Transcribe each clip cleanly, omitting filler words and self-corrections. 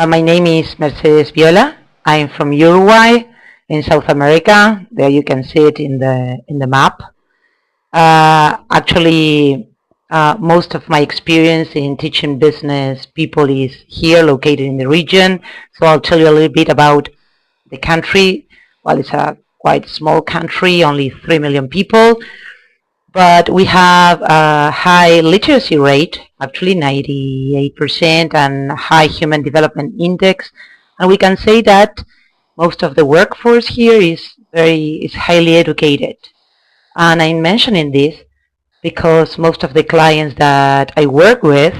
My name is Mercedes Viola. I'm from Uruguay in South America. There you can see it in the map. Actually, most of my experience in teaching business people is here, located in the region. So I'll tell you a little bit about the country. Well, it's a quite small country, only 3 million people. But we have a high literacy rate, actually 98%, and high human development index. And we can say that most of the workforce here is highly educated. And I'm mentioning this because most of the clients that I work with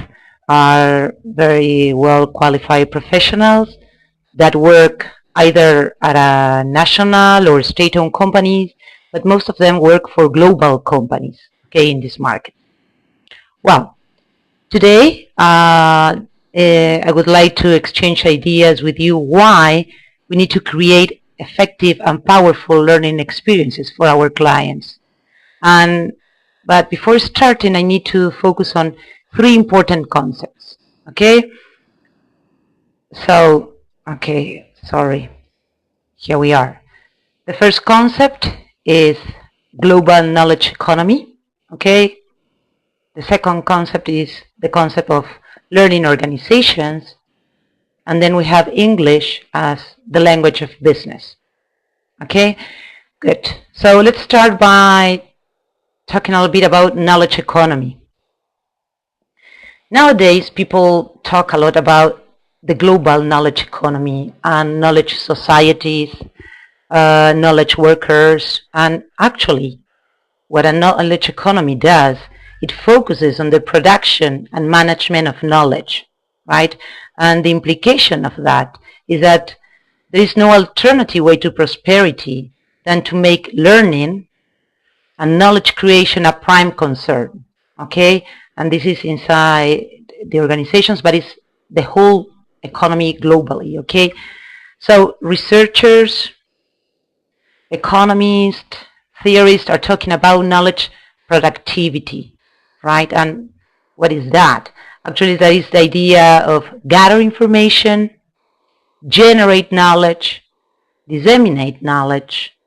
are very well qualified professionals that work either at a national or state-owned companies, but most of them work for global companies, okay, in this market. Well, today I would like to exchange ideas with you why we need to create effective and powerful learning experiences for our clients. But before starting, I need to focus on 3 important concepts, okay? So, okay, sorry. Here we are. The first concept is global knowledge economy, okay? The second concept is the concept of learning organizations. And then we have English as the language of business, okay? Good. So let's start by talking a little bit about knowledge economy. Nowadays, people talk a lot about the global knowledge economy and knowledge societies, knowledge workers, and actually what a knowledge economy does, it focuses on the production and management of knowledge, right? And the implication of that is that there is no alternative way to prosperity than to make learning and knowledge creation a prime concern, okay? And this is inside the organizations, but it's the whole economy globally, okay? So researchers, economists, theorists are talking about knowledge productivity, right? And what is that? Actually, that is the idea of gather information, generate knowledge, disseminate knowledge,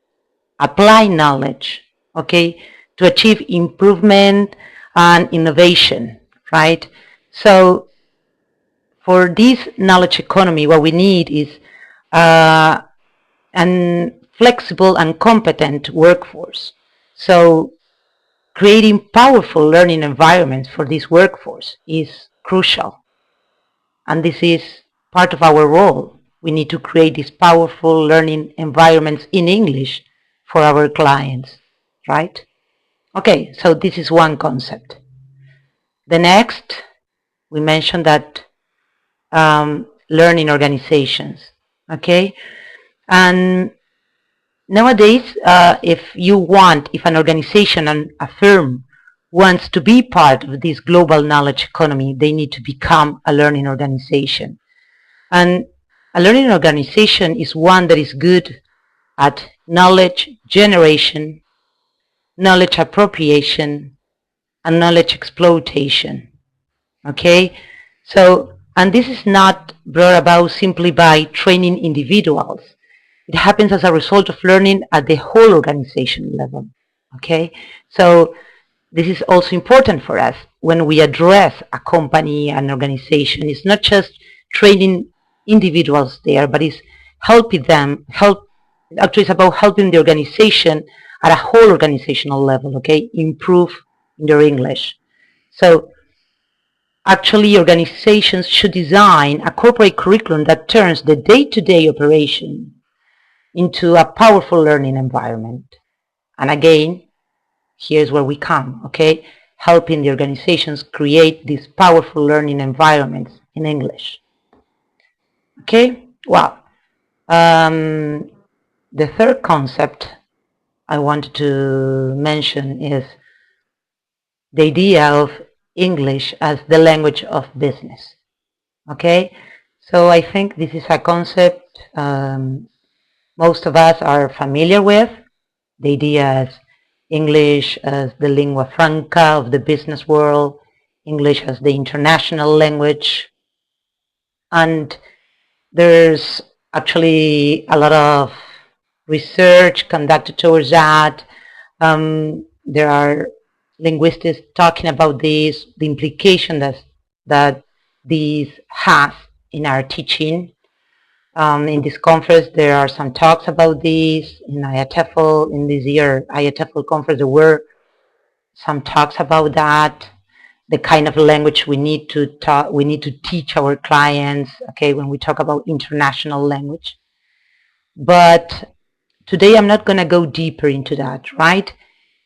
apply knowledge, okay, to achieve improvement and innovation, right? So for this knowledge economy, what we need is a flexible and competent workforce. So creating powerful learning environments for this workforce is crucial. And this is part of our role. We need to create these powerful learning environments in English for our clients, right? Okay, so this is one concept. The next, we mentioned that learning organizations, okay? And nowadays, if an organization and a firm wants to be part of this global knowledge economy, they need to become a learning organization. And a learning organization is one that is good at knowledge generation, knowledge appropriation, and knowledge exploitation, okay? So, and this is not brought about simply by training individuals. It happens as a result of learning at the whole organization level, okay? So this is also important for us when we address a company, an organization. It's not just training individuals there, but it's helping them, actually it's about helping the organization at a whole organizational level, okay? Improve their English. So actually organizations should design a corporate curriculum that turns the day-to-day operation into a powerful learning environment. And again, here's where we come, okay? Helping the organizations create these powerful learning environments in English. Okay, well, the third concept I wanted to mention is the idea of English as the language of business, okay? So I think this is a concept most of us are familiar with, the idea as English as the lingua franca of the business world, English as the international language. And There's actually a lot of research conducted towards that. There are linguists talking about this, the implication that this has in our teaching. In this conference, there are some talks about this. In IATEFL, in this year IATEFL conference, there were some talks about that. The kind of language we need to teach our clients. Okay, when we talk about international language, but today I'm not going to go deeper into that. Right?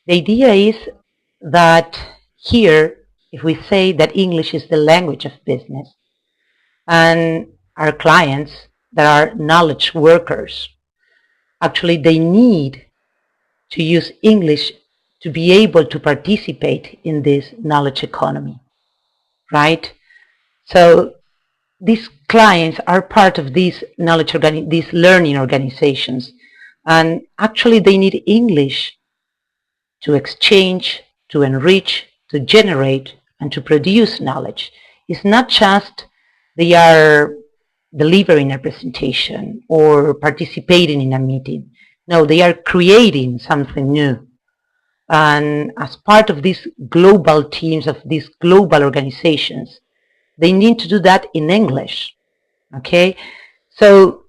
The idea is that here, if we say that English is the language of business, and our clients that are knowledge workers, actually they need to use English to be able to participate in this knowledge economy, right? So these clients are part of these these learning organizations, and actually they need English to exchange, to enrich, to generate, and to produce knowledge. It's not just they are delivering a presentation or participating in a meeting. No, they are creating something new. And as part of these global teams, of these global organizations, they need to do that in English. Okay? So,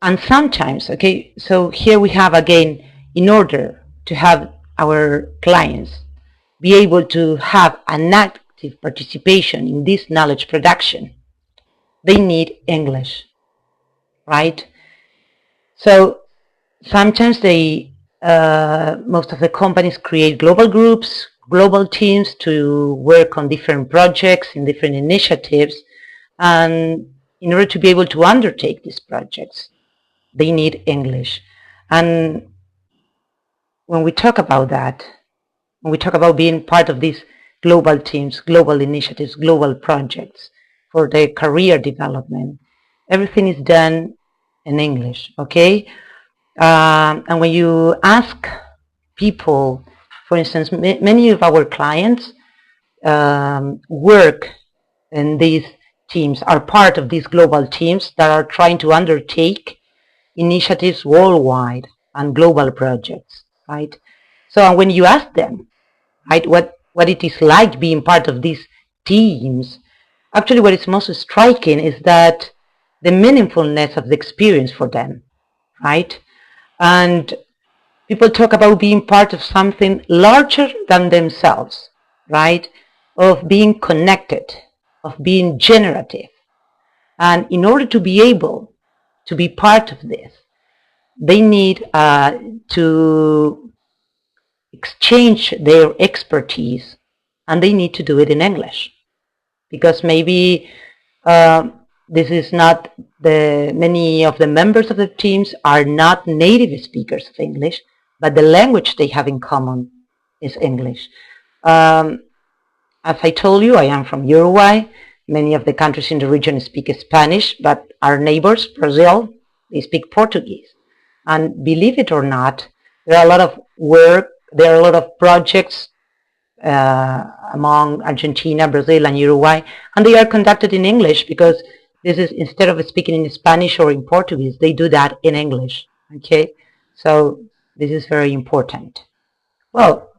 and sometimes, okay, so here we have again, in order to have our clients be able to have an active participation in this knowledge production, they need English, right? So sometimes most of the companies create global groups, global teams to work on different projects and different initiatives. And in order to be able to undertake these projects, they need English. And when we talk about that, when we talk about being part of these global teams, global initiatives, global projects for their career development, everything is done in English, okay? And when you ask people, for instance, many of our clients work in these teams, are part of these global teams that are trying to undertake initiatives worldwide and global projects, right? So when you ask them, right, what it is like being part of these teams, actually what is most striking is that the meaningfulness of the experience for them, right? And people talk about being part of something larger than themselves, right? Of being connected, of being generative. And in order to be able to be part of this, they need to exchange their expertise, and they need to do it in English. Because maybe this is not many of the members of the teams are not native speakers of English, but the language they have in common is English. As I told you, I am from Uruguay. Many of the countries in the region speak Spanish, but our neighbors, Brazil, they speak Portuguese. And believe it or not, there are a lot of work, there are a lot of projects among Argentina, Brazil, and Uruguay, and they are conducted in English because this is, instead of speaking in Spanish or in Portuguese, they do that in English. Okay, so this is very important. Well,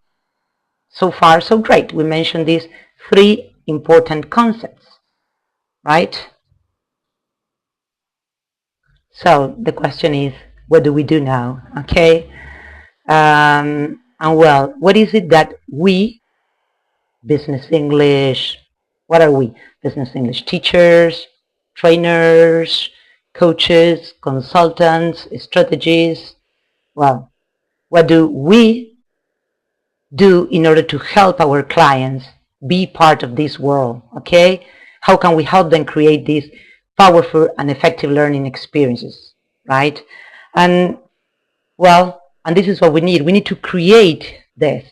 so far so great. We mentioned these three important concepts, right? So the question is, what do we do now? Okay, and well, what is it that we, Business English, what are we? Business English teachers, trainers, coaches, consultants, strategists. Well, what do we do in order to help our clients be part of this world? Okay? How can we help them create these powerful and effective learning experiences, right? And well, and this is what we need. We need to create this.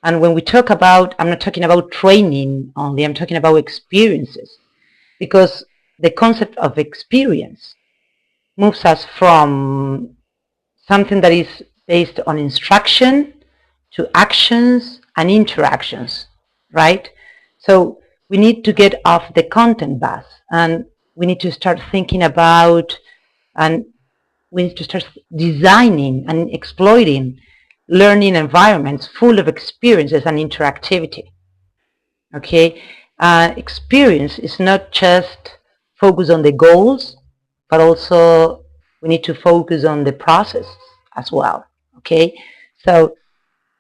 And when we talk about, I'm not talking about training only, I'm talking about experiences. Because the concept of experience moves us from something that is based on instruction to actions and interactions, right? So we need to get off the content bus. And we need to start thinking about, and we need to start designing and exploiting learning environments full of experiences and interactivity. Okay, experience is not just focus on the goals, but also we need to focus on the process as well. Okay, so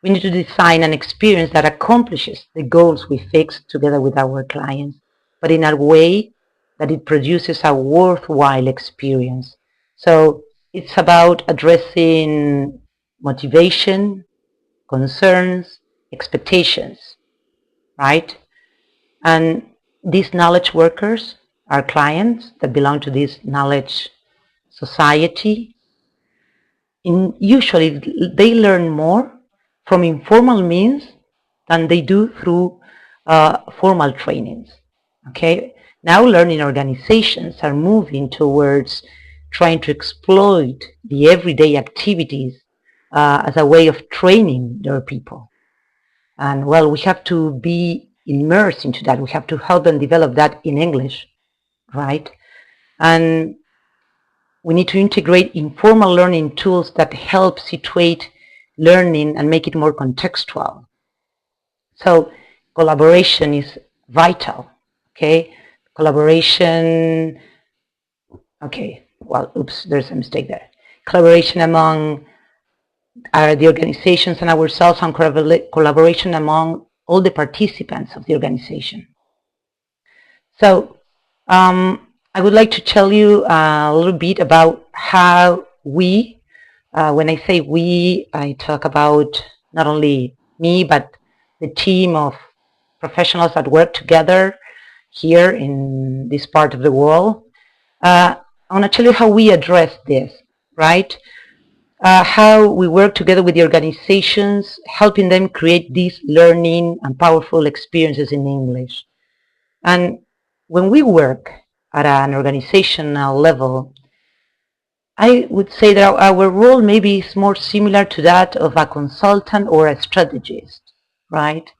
we need to design an experience that accomplishes the goals we fixed together with our clients, but in a way that it produces a worthwhile experience. So it's about addressing motivation, concerns, expectations, right? And these knowledge workers, our clients that belong to this knowledge society, usually they learn more from informal means than they do through formal trainings. Okay, now learning organizations are moving towards trying to exploit the everyday activities as a way of training their people. And well, we have to be immersed into that. We have to help them develop that in English, right? And we need to integrate informal learning tools that help situate learning and make it more contextual. So collaboration is vital, okay? Collaboration, okay, well, oops, there's a mistake there. Collaboration among the organizations and ourselves, and collaboration among all the participants of the organization. So I would like to tell you a little bit about how we, when I say we, I talk about not only me, but the team of professionals that work together here in this part of the world. I want to tell you how we address this, right? How we work together with the organizations, helping them create these learning and powerful experiences in English. And when we work at an organizational level, I would say that our role maybe is more similar to that of a consultant or a strategist, right?